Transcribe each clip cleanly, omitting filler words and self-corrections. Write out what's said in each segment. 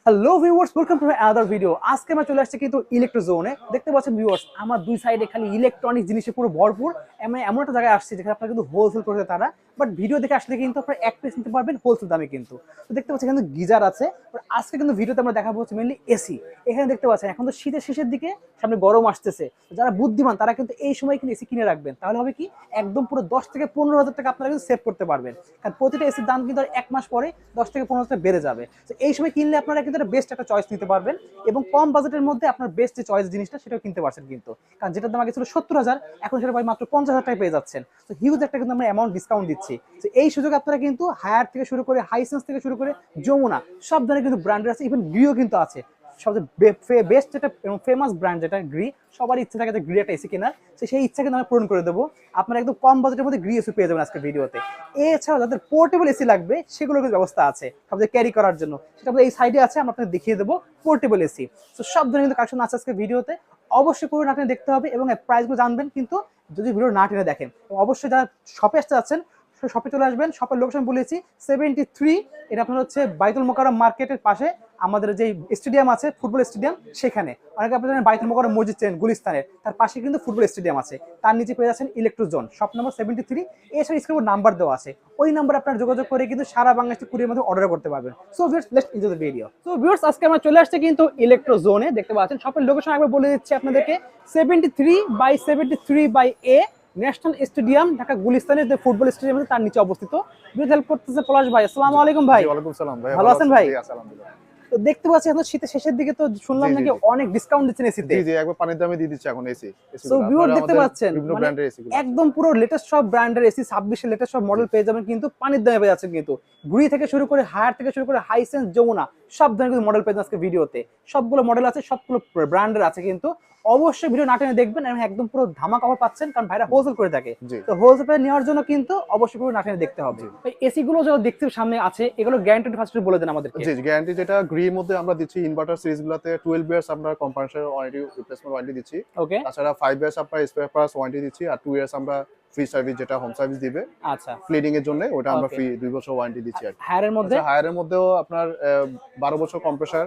Hello viewers, welcome to my other video. আজকে আমরা চলে আসছি কিন্তু ইলেকট্রো জোনে। দেখতে পাচ্ছেন ভিউয়ার্স, আমার দুই সাইডে খালি ইলেকট্রনিক জিনিসে পুরো ভরপুর। এমন একটা জায়গায় আসছে যেখানে আপনারা কিন্তু হোলসেল করতে তারা, বাট ভিডিও দেখে আসলে কিন্তু আপনারা এক পিস নিতে পারবেন হোলসেল দামে কিন্তু। তো দেখতে পাচ্ছেন কিন্তু গিজার আছে। আজকে কিন্তু ভিডিওতে আমরা দেখাবো হচ্ছে মেনলি এসি। এখানে দেখতে পাচ্ছেন এখন তো শীতের শেষের দিকে, সামনে গরম আসতেছে। যারা বুদ্ধিমান তারা কিন্তু এই সময় কিন্তু এসি কিনে রাখবেন, তাহলে হবে কি একদম পুরো 10 থেকে 15,000 টাকা আপনারা কিন্তু সেভ করতে পারবেন। কারণ প্রতিটা এসির দাম কিন্তু আর এক মাস পরে 10 থেকে 15,000 বেড়ে যাবে। তো এই সময় কিনলে আপনারা কিন্তু একটা বেস্ট একটা চয়েস নিতে পারবেন এবং কম বাজেটের মধ্যে আপনার বেস্ট যে চয়েস জিনিসটা সেটাও কিনতে পারছেন কিন্তু। কারণ যেটার দাম আগে ছিল 70,000, এখন সেটা ভাই মাত্র 50,000 টাকায় পেয়ে যাচ্ছেন। তো হিউজ একটা কিন্তু আমরা অ্যামাউন্ট ডিসকাউন্ট দিচ্ছি। তো এই সুযোগ আপনারা কিন্তু হায়ার থেকে শুরু করে হাইসেন্স থেকে শুরু করে যমুনা সব ধরনের কিন্তু ব্র্যান্ডের আছে, ইভেন গ্রিও কিন্তু আছে। সবচেয়ে বেস্ট যেটা এবং ফেমাস ব্র্যান্ড যেটা গ্রি, সবারই ইচ্ছা থাকে যে গ্রি একটা এসি কেনার। সেই ইচ্ছা কিন্তু আমরা পূরণ করে দেবো। আপনারা একদম কম বাজেটের মধ্যে গ্রি এসি পেয়ে যাবেন আজকে ভিডিওতে। এছাড়াও যাদের পোর্টেবল এসি লাগবে সেগুলোর কিন্তু ব্যবস্থা আছে সবচেয়ে ক্যারি করার জন্য, সেটা আমাদের এই সাইডে আছে, আমরা আপনাদের দেখিয়ে দেবো পোর্টেবল এসি। তো সব ধরনের কিন্তু কালেকশন আছে আজকে ভিডিওতে। অবশ্যই পুরো আপনি দেখতে হবে এবং প্রাইসগুলো জানবেন কিন্তু, যদি ভিডিও না টেনে দেখেন। অবশ্যই যারা শপে আসতে যাচ্ছেন শপে চলে আসবেন। শপের লোকেশন বলেছি 73, এটা আপনার হচ্ছে বাইতুল মোকাররম মার্কেটের পাশে আমাদের যে স্টেডিয়াম আছে ফুটবল স্টেডিয়াম, সেখানে অনেকে আপনি জানেন বাইতুল মোকাররম মসজিদ চেন গুলিস্তানের, তার পাশে কিন্তু ফুটবল স্টেডিয়াম আছে, তার নিচে পেয়ে যাচ্ছেন ইলেকট্রো জোন শপ নম্বর 73। এছাড়া স্ক্রিনে নাম্বার দেওয়া আছে, ওই নাম্বার আপনার যোগাযোগ করে কিন্তু সারা বাংলাদেশে কুরিয়ার মধ্যে অর্ডার করতে পারবেন। So viewers, let's enjoy the video. So viewers, আজকে আমরা চলে আসছে কিন্তু ইলেকট্রো জোনে। দেখতে পাচ্ছেন শপের লোকেশন একবার বলে দিচ্ছি আপনাদেরকে, 73/73/A ন্যাশনাল স্টেডিয়াম, ঢাকা গুলিস্তানের যে ফুটবল স্টেডিয়াম আছে তার নিচে অবস্থিত। হেল্প করতেছে পলাশ ভাই। আসসালামু আলাইকুম ভাই। ওয়ালাইকুম সালাম ভাই, ভালো আছেন ভাই? আলহামদুলিল্লাহ। তো দেখতে পাচ্ছি এখন শীতের শেষের দিকে, তো শুনলাম নাকি অনেক ডিসকাউন্ট দিচ্ছেন এসিতে। জি জি, একবার পানির দামে দিয়ে দিচ্ছি এখন এসি সো গুলো। ভিউয়ার আপনারা দেখতে আমাদের পাচ্ছেন বিভিন্ন মানে ব্র্যান্ডের এসি গুলো একদম পুরো লেটেস্ট সব ব্র্যান্ডের এসি, 26 লেটেস্ট সব মডেল পেয়ে যাবেন কিন্তু পানির দামে পেয়ে যাচ্ছেন কিন্তু। ঘুরি থেকে শুরু করে হায়ার থেকে শুরু করে হাইসেন্স যমুনা সব ধরনের কিন্তু মডেল পেয়ে যাচ্ছেন আজকে ভিডিওতে। সবগুলো মডেল আছে, সবগুলো ব্র্যান্ডের আছে কিন্তু। অবশ্যই ভিডিও না টেনে দেখবেন এবং একদম পুরো ধামাকা অফার পাচ্ছেন, কারণ ভাইরা হোলসেল করে থাকে। তো হোলসেল প্রাইস নেওয়ার জন্য কিন্তু অবশ্যই পুরো না টেনে দেখতে হবে। এসি গুলো যা দেখতে সামনে আছে, এগুলো গ্যারান্টি ফার্স্ট বলে দেন আমাদেরকে। জি, গ্যারান্টি যেটা গ্রির মধ্যে আমরা দিচ্ছি ইনভার্টার সিরিজ গুলাতে 12 ইয়ার্স আমরা কম্প্রেসর ওয়ারেন্টি রিপ্লেসমেন্ট ওয়ারেন্টি দিচ্ছি। ওকে। তাছাড়া 5 ইয়ার্স আমরা স্পেয়ার পার্টস ওয়ারেন্টি দিচ্ছি, আর 2 ইয়ার্স আমরা ফ্রি সার্ভিস, যেটা হোম সার্ভিস দিবে আচ্ছা, ক্লিনিং এর জন্য, ওটা আমরা ফ্রি 2 বছর ওয়ারেন্টি দিচ্ছি। আর হায়ারের মধ্যে হায়ারের মধ্যেও আপনার 12 বছর কম্প্রেসর,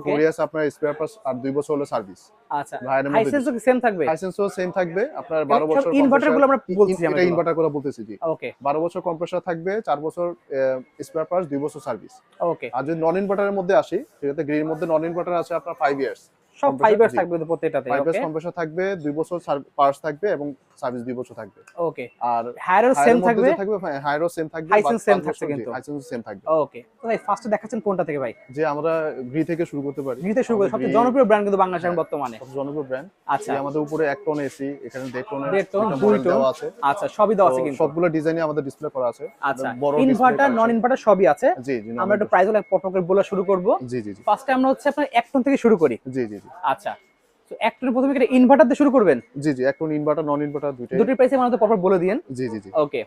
4 ইয়ার্স আপনার স্পেয়ার পার্টস, আর 2 বছর হলো সার্ভিস। আচ্ছা, হাইসেন্সও কি সেম থাকবে? লাইসেন্সও সেম থাকবে আপনার 12 বছর। ইনভার্টার গুলো আমরা বলছি, এটা ইনভার্টার গুলো বলতেছি জি। ওকে। 12 বছর কম্প্রেসর থাকবে, 4 বছর স্পেয়ার পার্টস, 2 বছর সার্ভিস। ওকে। আর যদি নন ইনভার্টারের মধ্যে আসি, সেটাতে গ্রির মধ্যে নন ইনভার্টার আছে আপনার 5 ইয়ার্স। সব 5 ইয়ার্স থাকবে তো প্রত্যেকটাতে। 5 ইয়ার্স কম্প্রেসর থাকবে, 2 বছর পার্টস থাকবে এবং সার্ভিস 2 বছর থাকবে। ওকে। আর হায়ারও সেম থাকবে? হায়ারও সেম থাকবে, হাইসেন্স সেম থাকবে কিন্তু। হাইসেন্স সেম থাকবে। ওকে। তো ভাই ফার্স্টে দেখাচ্ছেন কোনটা থেকে ভাই? যে আমরা গ্রি থেকে শুরু করতে পারি। গ্রি থেকে শুরু করে সবচেয়ে জনপ্রিয় ব্র্যান্ড কিন্তু বাংলাদেশের বর্তমানে। সবচেয়ে জনপ্রিয় ব্র্যান্ড। আচ্ছা। আমাদের উপরে 1 টন এসি, এখানে 1.5 টনের 1.5 টন, 2 টন দেওয়া আছে। আচ্ছা, সবই দেওয়া আছে কিন্তু। সবগুলো ডিজাইনই আমাদের ডিসপ্লে করা আছে। আচ্ছা, ইনভার্টার নন ইনভার্টার সবই আছে। জি জি, আমরা একটু প্রাইসগুলো পট করে বলে শুরু করব। জি জি জি। ফার্স্টে আমরা হচ্ছে আপনার 1 টন থেকে শুরু করি। জি জি জি। আচ্ছা, তো 1 টনের প্রথমে কি ইনভার্টার দিয়ে শুরু করবেন? জি জি, 1 টন ইনভার্টার নন ইনভার্টার দুইটাই। দুটোর প্রাইসে আমাদের পরপর বলে দিয়েন। জি জি জি। ওকে।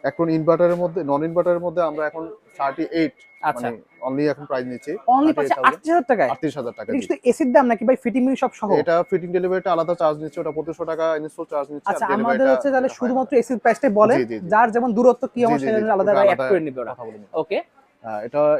1 টন ইনভার্টারের মধ্যে, নন ইনভার্টারের মধ্যে আমরা এখন 38 আচ্ছা, মানে অনলি এখন প্রাইস নিচ্ছি। অনলি পাচ্ছে 38,000 টাকায়। 38,000 টাকা। এটা শুধু এসির দাম নাকি ভাই ফিটিং সব সহ? এটা ফিটিং ডেলিভারিটা আলাদা চার্জ নিচ্ছে, ওটা 2500 টাকা ইনস্টল চার্জ নিচ্ছে। আচ্ছা, আমাদের হচ্ছে তাহলে শুধুমাত্র এসির প্রাইসটাই বলে, যার যেমন দূরত্ব কি আমার সেটা আলাদা অ্যাড করে নিবে ওরা। ওকে।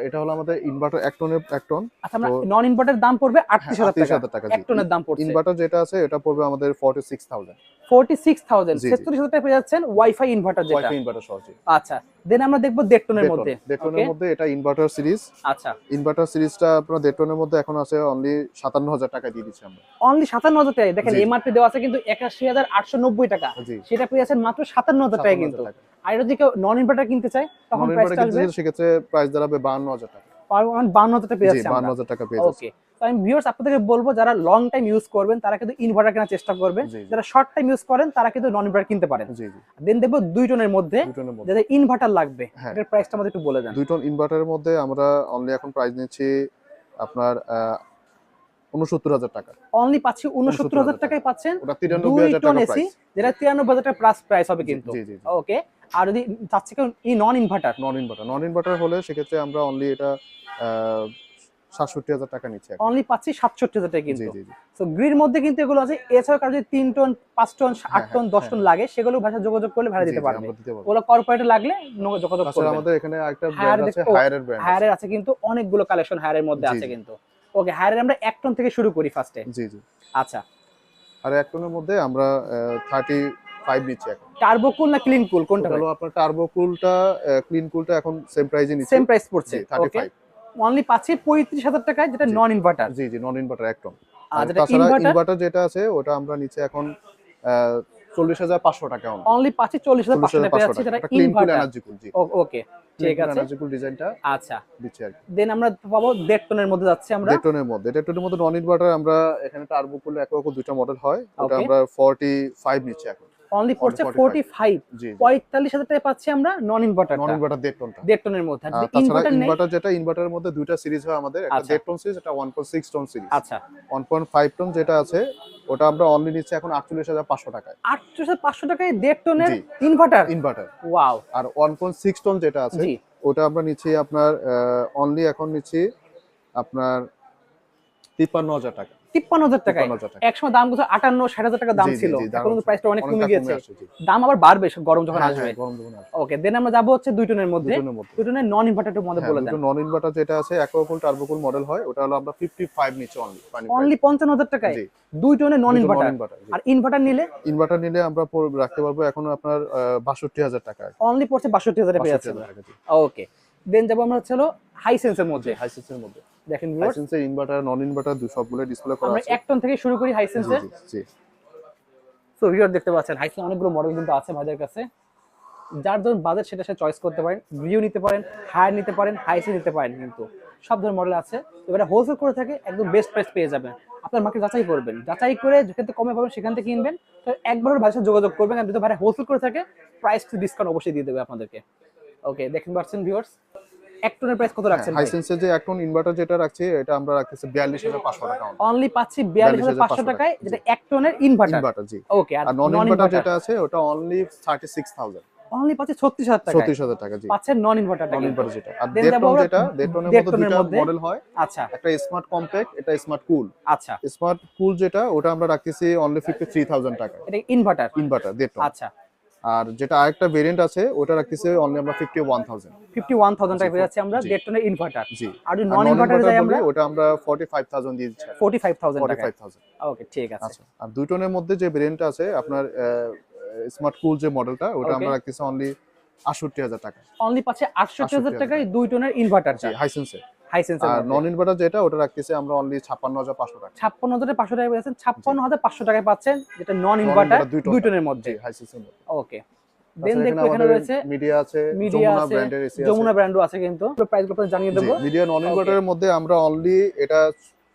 এটা হলো আমাদের ইনভার্টার 1 টনের 1 টন। আচ্ছা, আমরা নন ইনভার্টার দাম পড়বে 38,000 টাকা। 1 টনের দাম পড়ছে। ইনভার্টার যেটা আছে এটা পড়বে আমাদের 46,000। 46,000 46,000 টাকা পেয়ে যাচ্ছেন ওয়াইফাই ইনভার্টার যেটা। ওয়াইফাই ইনভার্টার সহ। আচ্ছা, দেন আমরা দেখব 1.5 টনের মধ্যে। 1.5 টনের মধ্যে এটা ইনভার্টার সিরিজ। আচ্ছা, ইনভার্টার সিরিজটা আপনার 1.5 টনের মধ্যে এখন আছে অনলি 57,000 টাকা দিয়ে দিচ্ছি আমরা। অনলি 57,000 টাকা। দেখেন এমআরপি দেওয়া আছে কিন্তু 81,890 টাকা, সেটা পেয়ে যাচ্ছেন মাত্র 57,000 টাকা কিন্তু। আর যদি কেউ নন ইনভার্টার কিনতে চায় তখন প্রাইসটা আসবে, সেক্ষেত্রে প্রাইস দাঁড়াবে 52,000 টাকা। 52,000 টাকা পেয়ে যাচ্ছে আমরা। 52,000 টাকা পেয়ে যাচ্ছে। ওকে। তো আমি ভিউয়ার্স আপনাদেরকে বলবো, যারা লং টাইম ইউজ করবেন তারা কিন্তু ইনভার্টার কেনার চেষ্টা করবেন, যারা শর্ট টাইম ইউজ করেন তারা কিন্তু নন ইনভার্টার কিনতে পারেন। জি জি। দেন দেখবো 2 টনের মধ্যে যাদের ইনভার্টার লাগবে, এটার প্রাইসটা আমাদের একটু বলে দেন। 2 টন ইনভার্টারের মধ্যে আমরা অনলি এখন প্রাইস নিচ্ছি আপনার 69,000 টাকা। অনলি পাচ্ছি 69,000 টাকায় পাচ্ছেন। ওটা 93,000 টাকা প্রাইস। যেটা 93,000 টাকা প্লাস প্রাইস হবে কিন্তু। জি জি। ওকে। আর যদি চাচ্ছে কেউ নন ইনভার্টার হলে সেক্ষেত্রে আমরা অনলি এটা 67,000 টাকা নিচ্ছি। অনলি পাচ্ছি 67,000 টাকা কিন্তু। সো গ্রির মধ্যে কিন্তু এগুলো আছে। এছাড়াও কারো যদি 3 টন 5 টন 8 টন 10 টন লাগে, সেগুলো ভাষা যোগাযোগ করলে ভাড়া দিতে পারবে। ওগুলো কর্পোরেটে লাগলে যোগাযোগ করবে। আমাদের এখানে একটা ব্র্যান্ড আছে হায়ারের ব্র্যান্ড। হায়ারের আছে কিন্তু অনেকগুলো কালেকশন হায়ারের মধ্যে আছে কিন্তু। ওকে, হায়ারের আমরা 1 টন থেকে শুরু করি ফার্স্টে। জি জি। আচ্ছা, আর 1 টনের মধ্যে আমরা 35 নিচ্ছি এখন। টার্বো কুল না ক্লিন কুল কোনটা ওটা ভাই? হলো আপনার টার্বো কুলটা, ক্লিন কুলটা এখন সেম প্রাইসে নিচ্ছি। সেম প্রাইস পড়ছে। জি ওকে, 35। অনলি পাচ্ছি 35,000 টাকায়, যেটা জি নন ইনভার্টার। জি জি, নন ইনভার্টার 1 টন। আর আর যেটা তাছাড়া ইনভার্টার ইনভার্টার যেটা আছে ওটা আমরা নিচ্ছি এখন 40,500 টাকা অনলি। অনলি পাচ্ছি 40,500 টাকা পেয়ে 40,500 যাচ্ছে, টাকা। যেটা এটা clean cool inverter. Energy cool. জি, ওকে, ক্লিন ঠিক কুল আছে। এনার্জি কুল ডিজাইনটা আচ্ছা, দিচ্ছি আর কি। দেন আমরা পাবো 1.5 টনের মধ্যে যাচ্ছে আমরা। 1.5 টনের মধ্যে, 1.5 টনের মধ্যে নন ইনভার্টার আমরা এখানে টার্বো কুল একরকম দুইটা মডেল হয়, ওটা ওকে, আমরা 45 নিচ্ছি এখন। অনলি পড়ছে 45। 45। জি জি। 45,000 টাকায় পাচ্ছি আমরা নন নন ইনভার্টারটা ইনভার্টার 1.5 টনটা। 1.5 টনের মধ্যে। আর যদি তাছাড়া ইনভার্টার নেই, ইনভার্টার যেটা, ইনভার্টারের মধ্যে দুইটা সিরিজ হয় আমাদের, একটা আচ্ছা 1.5 টন সিরিজ, একটা 1.6 টন সিরিজ। আচ্ছা, 1.5 টন যেটা আছে ওটা আমরা অনলি নিচ্ছি এখন 48,500 টাকায়। 38,500 টাকায় 1.5 টনের জি, ইনভার্টার। ইনভার্টার। ওয়াও। আর 1.6 টন যেটা আছে জি, ওটা আমরা নিচ্ছি আপনার অনলি এখন নিচ্ছি আপনার 53,000 টাকা। 53,000 টাকায়। 53,000 টাকা। একসময় দাম কত, 58-60,000 টাকা দাম জি জি ছিল, জি, এখন কিন্তু প্রাইসটা অনেক কমে গিয়েছে। আসছে। জি। দাম আবার বাড়বে গরম যখন হ্যাঁ আসবে। হ্যাঁ, গরম যখন আসবে। ওকে, দেন আমরা যাবো হচ্ছে 2 টনের মধ্যে। 2 টনের মধ্যে। 2 টনের নন ইনভার্টার মধ্যে হ্যাঁ, বলে দেন। দুটো নন ইনভার্টার যেটা আছে অ্যাকোয়াকুল টার্বোকুল মডেল হয়, ওটা হলো আমরা 55 নিচ্ছি অনলি। অনলি 55,000 টাকায় জি। 2 টনের নন দুটো নন ইনভার্টার। ইনভার্টার। জি। আর ইনভার্টার নিলে ইনভার্টার নিলে আমরা রাখতে পারবো এখন আপনার 62,000 টাকা। অনলি পড়ছে 62,000 পেয়ে যাচ্ছে। 62,000 টাকা। জি। ওকে, দেন যাবো আমরা হচ্ছে হলো হাইসেন্সের মধ্যে। হাইসেন্সের মধ্যে। দেখেন ভিউয়ার্স, হাইসেন্সের ইনভার্টার, নন ইনভার্টার সবগুলো ডিসপ্লে করা আমরা আছে। 1 টন থেকে শুরু করি জি হাইসেন্সের। জি জি। সো ভিউয়ার দেখতে পাচ্ছেন হাইসেন্স অনেকগুলো মডেল কিন্তু আছে ভাইদের কাছে। যার ধরুন বাজেট সেটা সে চয়েস করতে পারেন, ভিউ নিতে পারেন, হায়ার নিতে পারেন, হাইসে নিতে পারেন, কিন্তু সব ধরনের মডেল আছে। এবারে হোলসেল করে থাকে একদম বেস্ট প্রাইস পেয়ে যাবেন। আপনার মার্কেট যাচাই করবেন, যাচাই করে যেখান থেকে কমে পাবেন সেখান থেকে কিনবেন। তো একবার ভাইয়ের সাথে যোগাযোগ করবেন, আর যদি ভাই হোলসেল করে থাকে প্রাইস ডিসকাউন্ট অবশ্যই দিয়ে দেবে আপনাদেরকে। ওকে, দেখেন পাচ্ছেন ভিউয়ার্স 1 টনের প্রাইস কত রাখছেন ভাই? হাইসেন্সের যে 1 টন ইনভার্টার যেটা রাখছি এটা আমরা রাখতেছি 42,500 টাকা অনলি পাচ্ছি 42,500 টাকায়, যেটা 1 টনের ইনভার্টার। ইনভার্টার। জি। ওকে, আর আর নন নন ইনভার্টার ইনভার্টার যেটা আছে ওটা অনলি 36,000। অনলি পাচ্ছি 36,000 টাকায় 36,000 টাকা। জি। পাচ্ছেন নন ইনভার্টারটা। নন ইনভার্টার যেটা। আর দেন 1.5 যাবো টন আমরা যেটা, 1.5 টনের 1.5 মধ্যে টনের দুইটা মধ্যে। মডেল হয়, আচ্ছা একটা স্মার্ট কম্প্যাক্ট, এটা স্মার্ট কুল। আচ্ছা, স্মার্ট কুল যেটা ওটা আমরা রাখতেছি অনলি 53,000 টাকা। এটা ইনভার্টার। Inverter 1.5 ton. আচ্ছা, আর যেটা আরেকটা ভেরিয়েন্ট আছে ওটা রাখতেছি অনলি আমরা 51,000। 51,000 টাকা জি, পেয়ে যাচ্ছে আমরা জি। 1.5 টনের ইনভার্টার। জি। আর যদি আর নন নন ইনভার্টারে ইনভার্টার যাই বলি আমরা ওটা আমরা 45,000 দিয়ে দিচ্ছি। 45,000 টাকা। 45,000। ওকে, ঠিক আছে। আচ্ছা। আর 2 টনের মধ্যে যে ভেরিয়েন্টটা আছে আপনার স্মার্ট কুল যে মডেলটা ওটা ওকে, আমরা রাখতেছি অনলি 68,000 টাকা। অনলি পাচ্ছে 68,000 68,000 টাকায় 2 টনের ইনভার্টারটা জি, হাইসেন্সের। হাইসেন্সের আর মধ্যে। নন ইনভার্টার যেটা ওটা রাখতেছি আমরা অনলি 56,500 টাকা। 56,500 টাকায় পেয়ে যাচ্ছেন, 56,500 টাকায় পাচ্ছেন, যেটা নন ইনভার্টার 2 টনের মধ্যে। জি, হাইসেন্সের মধ্যে। ওকে, দেন তাছাড়া দেখবো এখানে আমাদের রয়েছে মিডিয়া আছে, মিডিয়া যমুনা আছে, ব্র্যান্ডের এসি আছে। যমুনা ব্র্যান্ডও আছে, কিন্তু প্রাইসগুলো আপনাদের জানিয়ে জি, দেবো। মিডিয়া নন ওকে, ইনভার্টারের মধ্যে আমরা অনলি এটা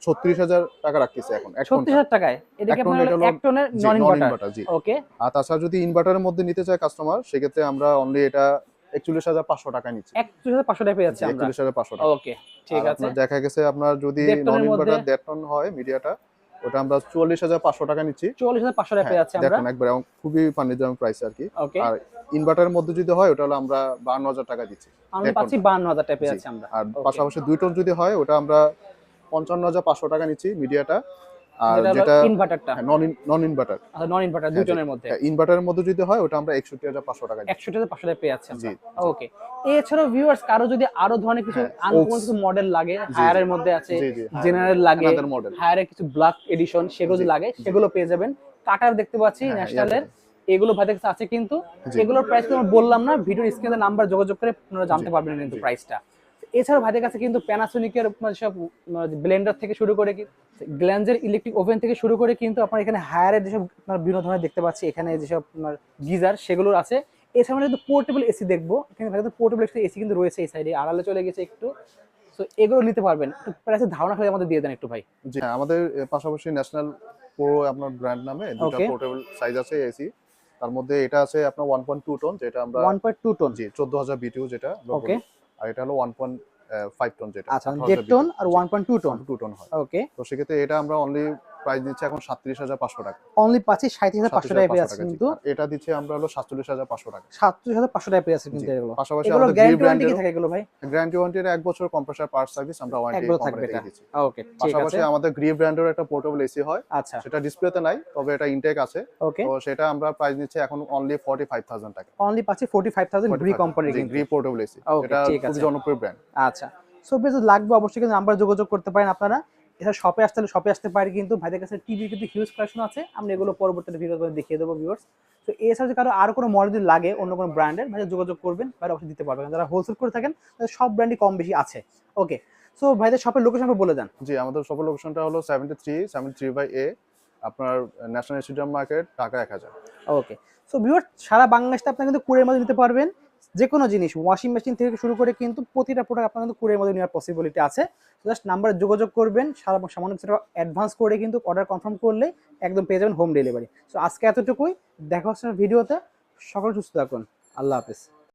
36,000 টাকা রাখতেছি এখন 1 টনটা। 36,000 টাকায় এটা 1 কি টন আপনার এটা হলো 1 টনের জি, নন নন ইনভার্টার। ইনভার্টার। জি। ওকে, আর তাছাড়া যদি ইনভার্টারের মধ্যে নিতে চায় কাস্টমার সেক্ষেত্রে আমরা অনলি এটা 41,500 টাকা নিচ্ছি। 41,500 টাকায় পেয়ে যাচ্ছে আমরা। 41,500 টাকা। ওকে, ঠিক আছে। আপনার দেখা গেছে আপনার যদি 1.5 নন টনের মধ্যে ইনভার্টার 1.5 টন হয় মিডিয়াটা, ওটা আমরা 44,500 টাকা নিচ্ছি। 44,500 টাকায় হ্যাঁ, পেয়ে যাচ্ছে 1.5 আমরা। টন একবার খুবই পানির দাম প্রাইস আর কি। ওকে, আর ইনভার্টারের মধ্যে যদি হয় ওটা হলো আমরা 52,000 টাকা দিচ্ছি। আমি 1.5 পাচ্ছি টনটা। 52,000 টাকায় পেয়ে জি। যাচ্ছি আমরা। আর ওকে, পাশাপাশি 2 টন যদি হয় ওটা আমরা 55,500 টাকা নিচ্ছি মিডিয়াটা। আর যেটা হলো যেটা ইনভার্টারটা, হ্যাঁ, নন ইনভার্টার। আচ্ছা নন ইনভার্টার 2 হ্যাঁ, জি। টনের মধ্যে হ্যাঁ, ইনভার্টারের মধ্যে যদি হয় ওটা আমরা 61,500 টাকা দিচ্ছি। 61,500 টাকায় পেয়ে যাচ্ছে আমরা। জি। ওকে, এছাড়াও ভিউয়ার্স কারো যদি আরো ধরনের কিছু হ্যাঁ, আনকমন Oaks। কিছু মডেল লাগে, জি, হায়ারের জি। মধ্যে আছে, জি, জি, হ্যাঁ। জেনারেল লাগে, Another model। হায়ারের কিছু ব্ল্যাক এডিশন সেগুলো যদি জি, লাগে জি। সেগুলো পেয়ে যাবেন। কাটার দেখতে পাচ্ছি হ্যাঁ, ন্যাশনালের, এগুলো ভাইদের কাছে আছে, কিন্তু জি। এগুলোর প্রাইস তো আমরা বললাম না, ভিডিওর স্ক্রিনে নাম্বার যোগাযোগ করে আপনারা জানতে জি, পারবেন কিন্তু জি। প্রাইসটা। এছাড়াও ভাইদের কাছে কিন্তু প্যানাসোনিকের সব ব্লেন্ডার থেকে শুরু করে গ্ল্যান্সের ইলেকট্রিক ওভেন থেকে শুরু করে কিন্তু আপনার এখানে হায়ারের যেসব আপনার বিভিন্ন ধরনের দেখতে পাচ্ছি, এখানে যেসব আপনার গিজার সেগুলোর আছে। এছাড়া আমরা কিন্তু পোর্টেবল এসি দেখবো, এখানে ভাইদের পোর্টেবল এসি কিন্তু রয়েছে এই সাইডে, আড়ালে চলে গেছে একটু। সো এগুলো নিতে পারবেন। প্রাইসের ধারণা খালি আমাদের দিয়ে দেন একটু ভাই। জি, হ্যাঁ, আমাদের পাশাপাশি ন্যাশনাল প্রো আপনার ব্র্যান্ড নামে দুটো ওকে, পোর্টেবল সাইজ আছে এসি। তার মধ্যে এটা আছে আপনার 1.2 টন যেটা আমরা 1.2 টন। জি 14,000 বিটিউ যেটা আমরা ওকে, বলি। আর এটা হলো 1.5 টন যেটা আচ্ছা 18,000 1.5 টন আর জি, 1.2 টন। 2 টন হয়। ওকে, তো সেক্ষেত্রে এটা আমরা অনলি প্রাইস দিচ্ছি এখন 37,500 টাকা। অনলি পাচ্ছি 37,500 টাকায় পেয়ে যাচ্ছে, 37,500 কিন্তু টাকা। আর এটা দিচ্ছি আমরা হলো 47,500 টাকা। 37,500 টাকায় পেয়ে যাচ্ছে জি। কিন্তু এগুলো। পাশাপাশি এগুলো আমাদের গ্যারান্টি গ্রি ওয়ারেন্টি কি ব্র্যান্ডের থাকে এগুলো ভাই? গ্যারান্টি ওয়ারেন্টির 1 বছর কম্প্রেসার পার্ট সার্ভিস আমরা ওয়ারেন্টি একবার থাকবে কোম্পানি এটা। থেকে দিচ্ছি। ওকে, ঠিক পাশাপাশি আছে। আমাদের গ্রি ব্র্যান্ডের একটা পোর্টেবল এসি হয়, আচ্ছা, সেটা ডিসপ্লেতে নাই তবে এটা ইনটেক আছে। ওকে, তো সেটা আমরা প্রাইস নিচ্ছি এখন অনলি 45,000 টাকা। অনলি পাচ্ছি 45,000 গ্রি কোম্পানির জি, কিন্তু। Gree portable AC. ওকে, এটা ঠিক খুবই আছে। জনপ্রিয় ব্র্যান্ড। আচ্ছা, সো বেশ লাগবে অবশ্যই কিন্তু নাম্বার যোগাযোগ করতে পারেন আপনারা। এছাড়া শপে আসতে হলে শপে আসতে পারি, কিন্তু ভাইদের কাছে টিভি কিন্তু হিউজ কালেকশন আছে, আমরা এগুলো পরবর্তীতে ভিডিও দেখিয়ে দেবো ভিউয়ার্স। তো এছাড়া যদি কারো আরো কোনো মডেল যদি লাগে অন্য কোনো ব্র্যান্ডের, ভাই যোগাযোগ করবেন, ভাইরা অবশ্যই দিতে পারবেন। যারা হোলসেল করে থাকেন তাদের সব ব্র্যান্ডই কম বেশি আছে। ওকে, সো ভাইদের শপের লোকেশন বলে দেন। জি, আমাদের শপের লোকেশনটা হলো 73 আপনার ন্যাশনাল স্টেডিয়াম মার্কেট, ঢাকা 1000। ওকে, সো ভিউয়ার্স সারা বাংলাদেশে আপনারা কিন্তু কুরিয়ার মধ্যে নিতে পারবেন যে কোনো জিনিস, ওয়াশিং মেশিন থেকে শুরু করে কিন্তু প্রতিটা প্রোডাক্ট আপনার কিন্তু কুরিয়ার মধ্যে নেওয়ার পসিবিলিটি আছে। জাস্ট নাম্বারে যোগাযোগ করবেন, সামান্য কিছুটা অ্যাডভান্স করে কিন্তু অর্ডার কনফার্ম করলে একদম পেয়ে যাবেন হোম ডেলিভারি। সো আজকে এতটুকুই, দেখা হচ্ছে ভিডিওতে। সকল সুস্থ থাকুন, আল্লাহ হাফেজ।